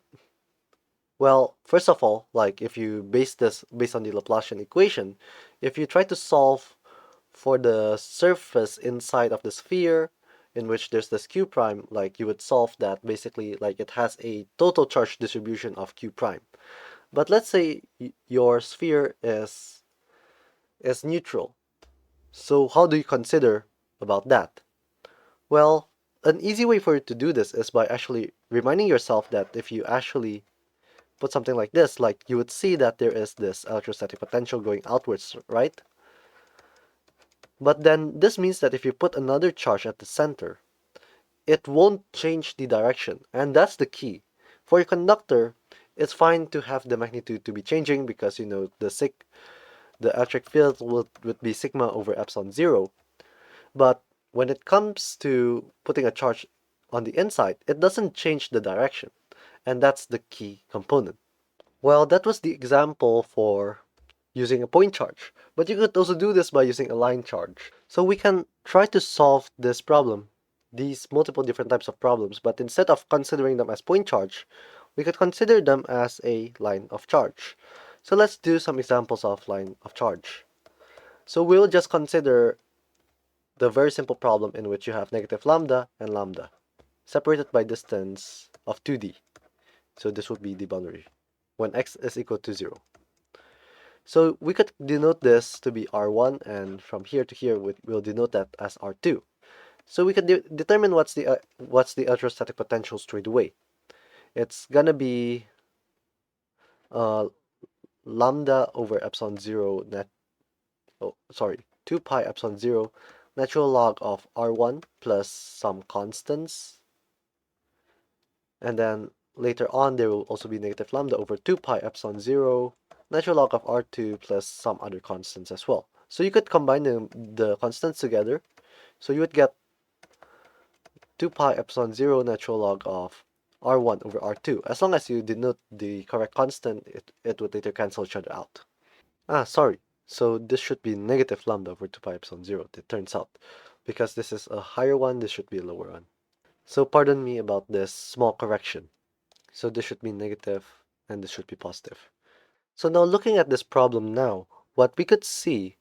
well, first of all, like if you base this based on the Laplacian equation, if you try to solve for the surface inside of the sphere in which there's this q prime, like you would solve that basically like it has a total charge distribution of q prime. But let's say your sphere is neutral. So how do you consider about that? Well, an easy way for you to do this is by actually reminding yourself that if you actually put something like this, like you would see that there is this electrostatic potential going outwards, right? But then this means that if you put another charge at the center, it won't change the direction, and that's the key. For a conductor, it's fine to have the magnitude to be changing because the electric field would be sigma over epsilon 0. But when it comes to putting a charge on the inside, it doesn't change the direction, and that's the key component. Well, that was the example for using a point charge, but you could also do this by using a line charge. So we can try to solve this problem, these multiple different types of problems, but instead of considering them as point charge, we could consider them as a line of charge. So let's do some examples of line of charge. So we'll just consider the very simple problem in which you have negative lambda and lambda, separated by distance of 2d. So this would be the boundary when x is equal to 0. So we could denote this to be R1, and from here to here we'll denote that as R2. So we could determine what's the electrostatic potential straight away. It's gonna be lambda over epsilon 0 2 pi epsilon 0 natural log of R1 plus some constants, and then later on there will also be negative lambda over 2 pi epsilon 0 natural log of R2 plus some other constants as well. So you could combine the constants together, so you would get 2 pi epsilon 0 natural log of R1 over R2. As long as you denote the correct constant, it would later cancel each other out. Sorry. So this should be negative lambda over 2 pi epsilon 0, it turns out. Because this is a higher one, this should be a lower one. So pardon me about this small correction. So this should be negative, and this should be positive. So now looking at this problem now, what we could see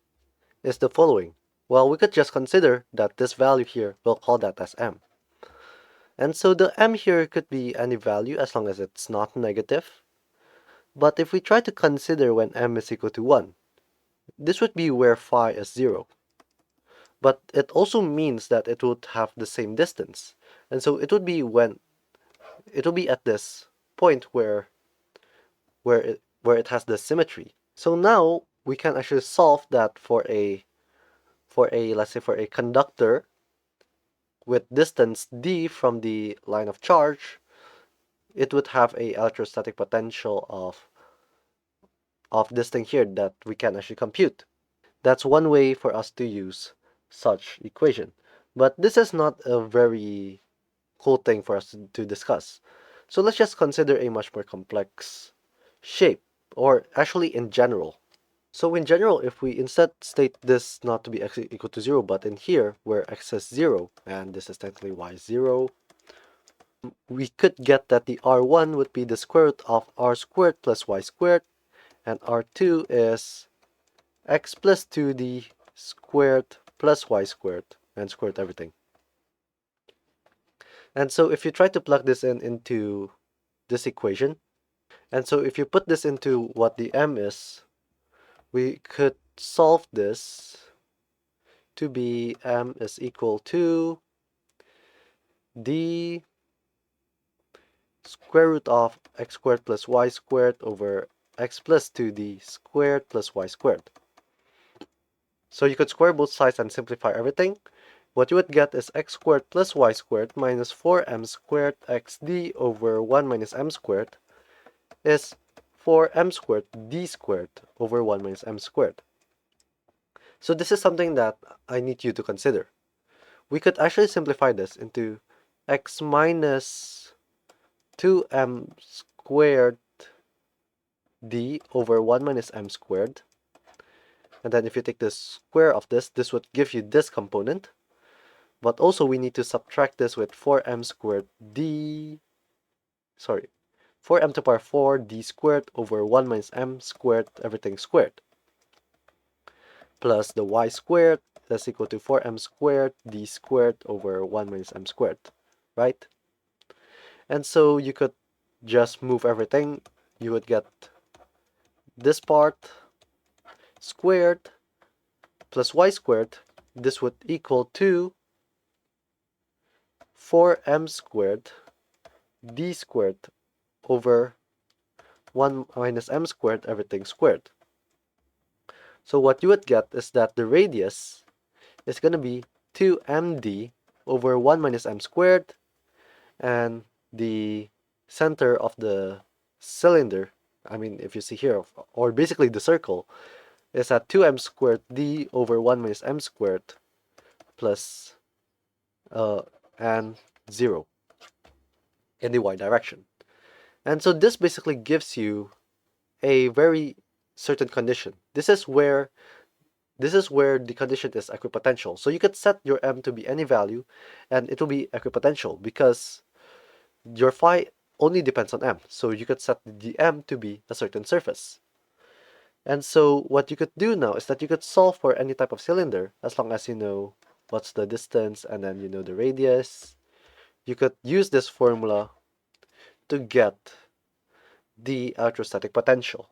is the following. Well, we could just consider that this value here, we'll call that as m. And so the m here could be any value as long as it's not negative. But if we try to consider when m is equal to 1, this would be where phi is 0. But it also means that it would have the same distance. And so it would be at this point where it has the symmetry. So now we can actually solve that for a let's say for a conductor with distance d from the line of charge. It would have a electrostatic potential of this thing here that we can actually compute. That's one way for us to use such equation. But this is not a very cool thing for us to discuss. So let's just consider a much more complex shape, or actually in general. So in general, if we instead state this not to be x equal to 0, but in here where x is 0, and this is technically y 0, we could get that the r1 would be the square root of r squared plus y squared, and r2 is x plus 2d squared plus y squared, and squared everything. And so if you try to plug this into this equation, and so if you put this into what the m is, we could solve this to be m is equal to d square root of x squared plus y squared over x plus 2d squared plus y squared. So you could square both sides and simplify everything. What you would get is x squared plus y squared minus 4m squared xd over 1 minus m squared is 4m squared d squared over 1 minus m squared. So this is something that I need you to consider. We could actually simplify this into x minus 2m squared d over 1 minus m squared. And then if you take the square of this, this would give you this component. But also we need to subtract this with 4m squared 4m to the power 4 d squared over 1 minus m squared, everything squared. Plus the y squared, that's equal to 4m squared d squared over 1 minus m squared, right? And so you could just move everything. You would get this part squared plus y squared. This would equal to 4m squared d squared over 1 minus m squared, everything squared. So what you would get is that the radius is going to be 2md over 1 minus m squared, and the center of the cylinder, I mean, if you see here, or basically the circle, is at 2m squared d over 1 minus m squared plus and 0 in the y direction. And so this basically gives you a very certain condition. This is where the condition is equipotential. So you could set your m to be any value, and it will be equipotential because your phi only depends on m. So you could set the m to be a certain surface. And so what you could do now is that you could solve for any type of cylinder as long as you know what's the distance and then you know the radius. You could use this formula to get the electrostatic potential.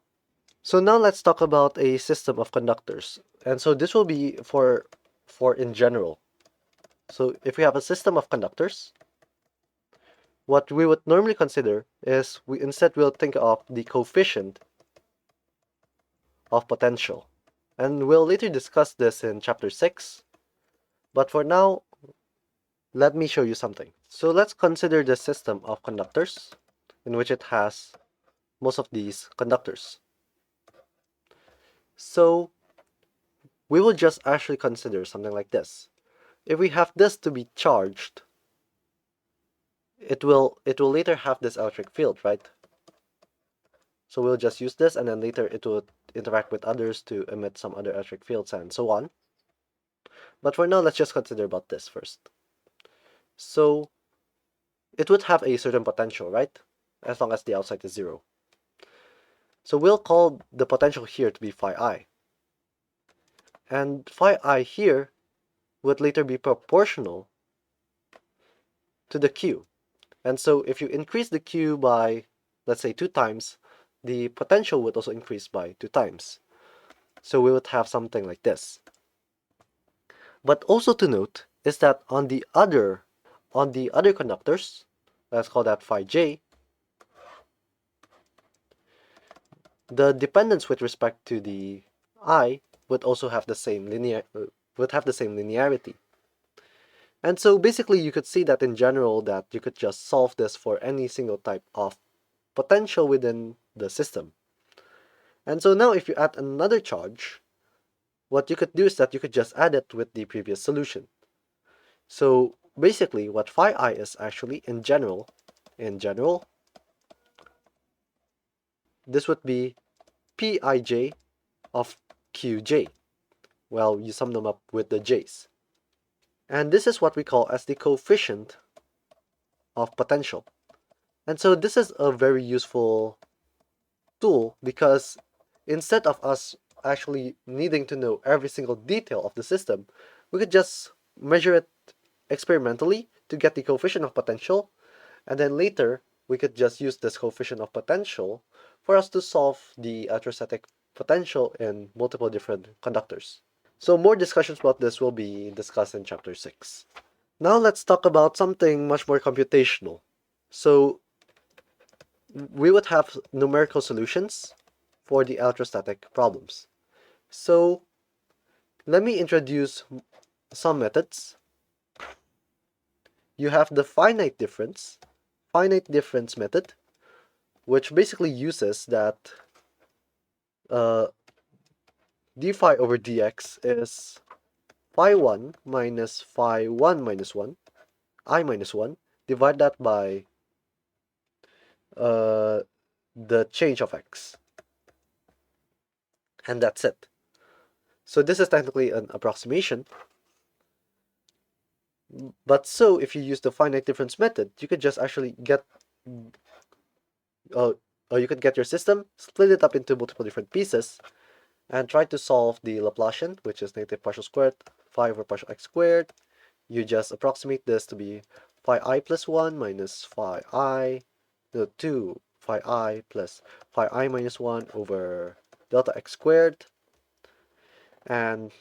So now let's talk about a system of conductors. And so this will be for in general. So if we have a system of conductors, what we would normally consider is we instead will think of the coefficient of potential. And we'll later discuss this in chapter 6. But for now, let me show you something. So let's consider the system of conductors in which it has most of these conductors. So we will just actually consider something like this. If we have this to be charged, it will later have this electric field, right? So we'll just use this, and then later it will interact with others to emit some other electric fields and so on. But for now, let's just consider about this first. So it would have a certain potential, right? As long as the outside is 0. So we'll call the potential here to be phi I. And phi I here would later be proportional to the Q. And so if you increase the Q by, let's say, 2 times, the potential would also increase by 2 times. So we would have something like this. But also to note is that on the other conductors, let's call that phi j, the dependence with respect to the I would also have the same linearity. And so basically you could see that in general that you could just solve this for any single type of potential within the system. And so now if you add another charge, what you could do is that you could just add it with the previous solution. So basically what phi I is actually in general, this would be Pij of Qj. Well, you sum them up with the j's. And this is what we call as the coefficient of potential. And so this is a very useful tool because instead of us actually needing to know every single detail of the system, we could just measure it experimentally to get the coefficient of potential, and then later we could just use this coefficient of potential for us to solve the electrostatic potential in multiple different conductors. So more discussions about this will be discussed in chapter 6. Now let's talk about something much more computational. So we would have numerical solutions for the electrostatic problems. So let me introduce some methods. You have the finite difference method, which basically uses that d phi over dx is phi 1 minus phi 1 minus 1, I minus 1, divide that by the change of x. And that's it. So this is technically an approximation. But so if you use the finite difference method, you could just actually get you could get your system, split it up into multiple different pieces, and try to solve the Laplacian, which is negative partial squared phi over partial x squared. You just approximate this to be phi I plus 1 minus phi I, 2 phi I plus phi I minus 1 over delta x squared, and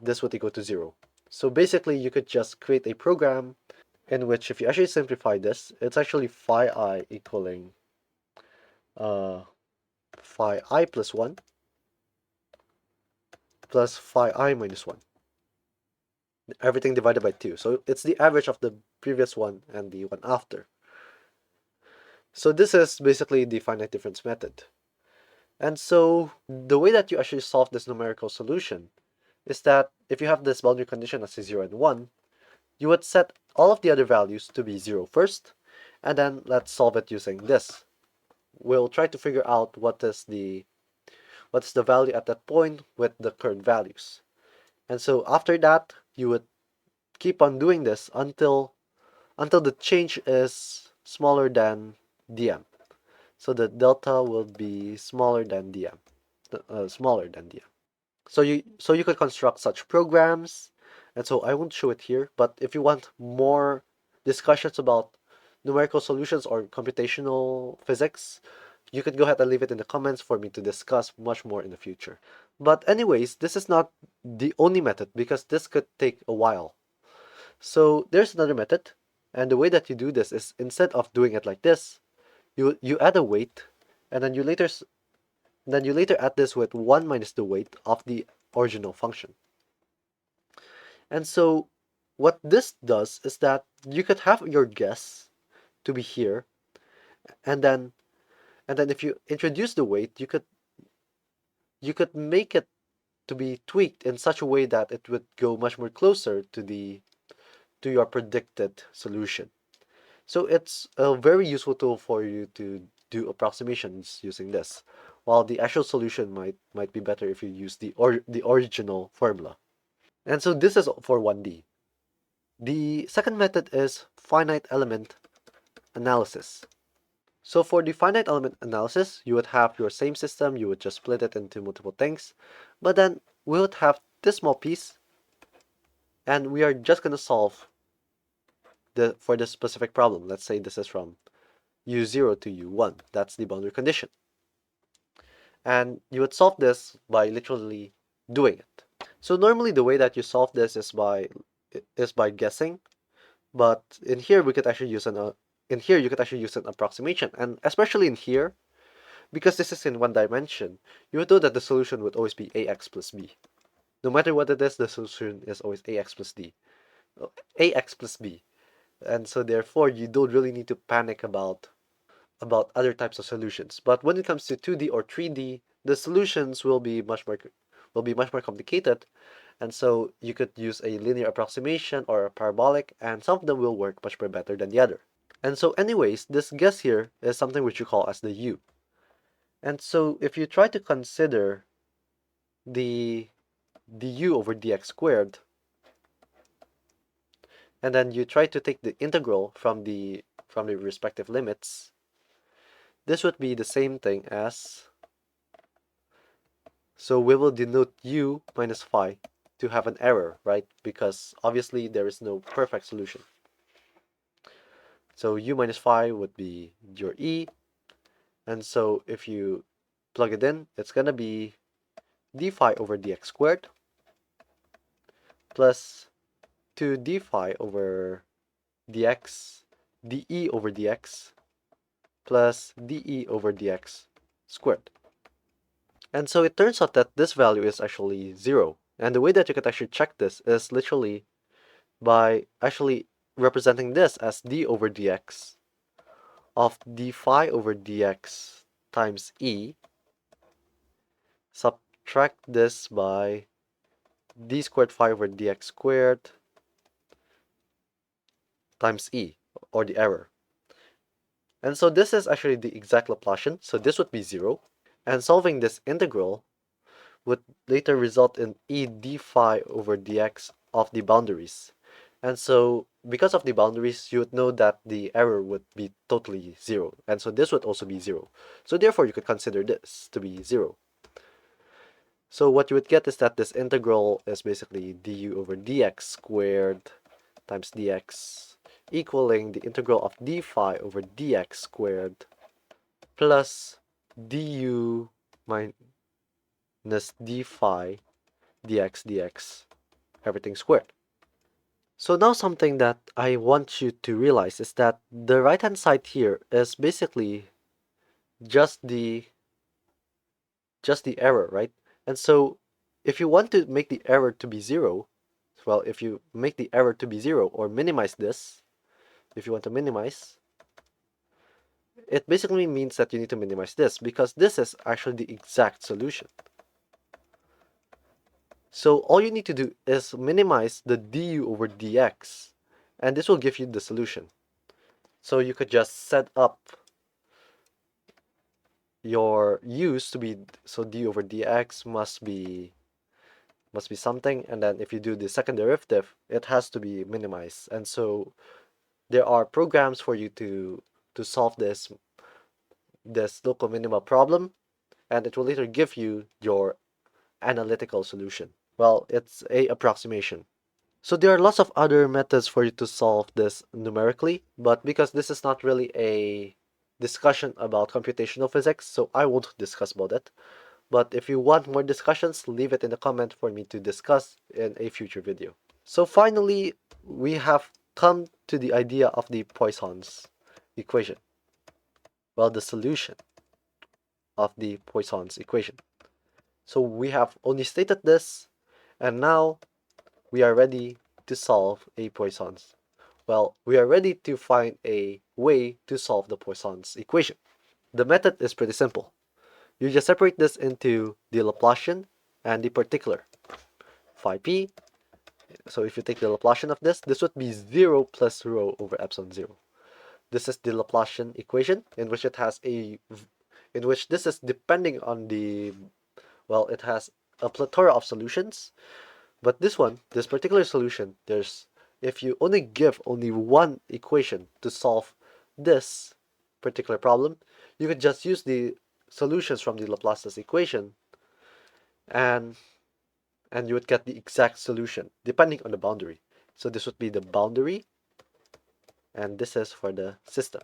this would equal to 0. So basically you could just create a program in which if you actually simplify this, it's actually phi I equaling phi I plus 1 plus phi I minus 1. everything divided by 2. So it's the average of the previous one and the one after. So this is basically the finite difference method. And so the way that you actually solve this numerical solution is that if you have this boundary condition as 0 and 1, you would set all of the other values to be 0 first, and then let's solve it using this. We'll try to figure out what's the value at that point with the current values. And so after that, you would keep on doing this until the change is smaller than dm. So the delta will be smaller than dm, smaller than dm. So you could construct such programs, and so I won't show it here. But if you want more discussions about numerical solutions or computational physics, you could go ahead and leave it in the comments for me to discuss much more in the future. But anyways, this is not the only method because this could take a while. So there's another method, and the way that you do this is instead of doing it like this, you add a weight, and then you later add this with 1 minus the weight of the original function. And so what this does is that you could have your guess to be here, and then if you introduce the weight, you could make it to be tweaked in such a way that it would go much more closer to your predicted solution. So it's a very useful tool for you to do approximations using this, while the actual solution might be better if you use the original formula. And so this is for 1D. The second method is finite element analysis. So for the finite element analysis, you would have your same system, you would just split it into multiple things, but then we would have this small piece, and we are just going to solve for this specific problem. Let's say this is from u0 to u1. That's the boundary condition. And you would solve this by literally doing it. So normally the way that you solve this is by guessing, but in here we could actually use you could actually use an approximation, and especially in here, because this is in one dimension, you would know that the solution would always be ax plus b. No matter what it is, the solution is always ax plus b. And so therefore you don't really need to panic about other types of solutions. But when it comes to 2D or 3D, the solutions will be much more complicated, and so you could use a linear approximation or a parabolic, and some of them will work much more better than the other. And so anyways, this guess here is something which you call as the u. And so if you try to consider the du over dx squared, and then you try to take the integral from the respective limits, this would be the same thing as, so we will denote u minus phi to have an error, right? Because obviously there is no perfect solution. So u minus phi would be your e, and so if you plug it in, it's going to be d phi over dx squared plus 2 d phi over dx, de over dx plus de over dx squared. And so it turns out that this value is actually 0. And the way that you could actually check this is literally by actually representing this as d over dx of d phi over dx times e. Subtract this by d squared phi over dx squared times e, or the error. And so this is actually the exact Laplacian, so this would be 0. And solving this integral would later result in e d phi over dx of the boundaries. And so because of the boundaries, you would know that the error would be totally 0. And so this would also be 0. So therefore, you could consider this to be 0. So what you would get is that this integral is basically du over dx squared times dx equaling the integral of d phi over dx squared plus du minus d phi dx everything squared. So now something that I want you to realize is that the right hand side here is basically just the error, right? And so if you want to make the error to be 0, Well, if you make the error to be 0 or minimize this, if you want to minimize, it basically means that you need to minimize this because this is actually the exact solution. So all you need to do is minimize the du over dx, and this will give you the solution. So you could just set up your u's to be, so du over dx must be something, and then if you do the second derivative, it has to be minimized. And so there are programs for you to solve this local minima problem, and it will later give you your analytical solution. Well, it's a approximation. So there are lots of other methods for you to solve this numerically, but because this is not really a discussion about computational physics, so I won't discuss about it. But if you want more discussions, leave it in the comment for me to discuss in a future video. So finally, we have come to the idea of the Poisson's equation. Well, the solution of the Poisson's equation. So we have only stated this, and now we are ready to solve a Poisson's. Well, we are ready to find a way to solve the Poisson's equation. The method is pretty simple. You just separate this into the Laplacian and the particular. Phi p. So if you take the Laplacian of this would be 0 plus rho over epsilon 0. This is the Laplacian equation in which it has in which this is depending on the, well, it has a plethora of solutions. But this particular solution, if you only give only one equation to solve this particular problem, you could just use the solutions from the Laplace's equation, and you would get the exact solution depending on the boundary. So this would be the boundary, and this is for the system.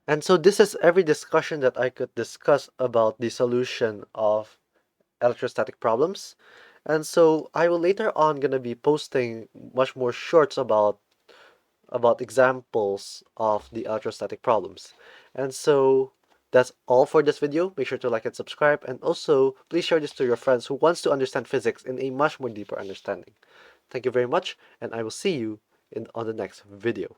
And so this is every discussion that I could discuss about the solution of electrostatic problems. And so I will later on gonna be posting much more shorts about examples of the electrostatic problems. And so that's all for this video. Make sure to like and subscribe, and also please share this to your friends who wants to understand physics in a much more deeper understanding. Thank you very much, and I will see you on the next video.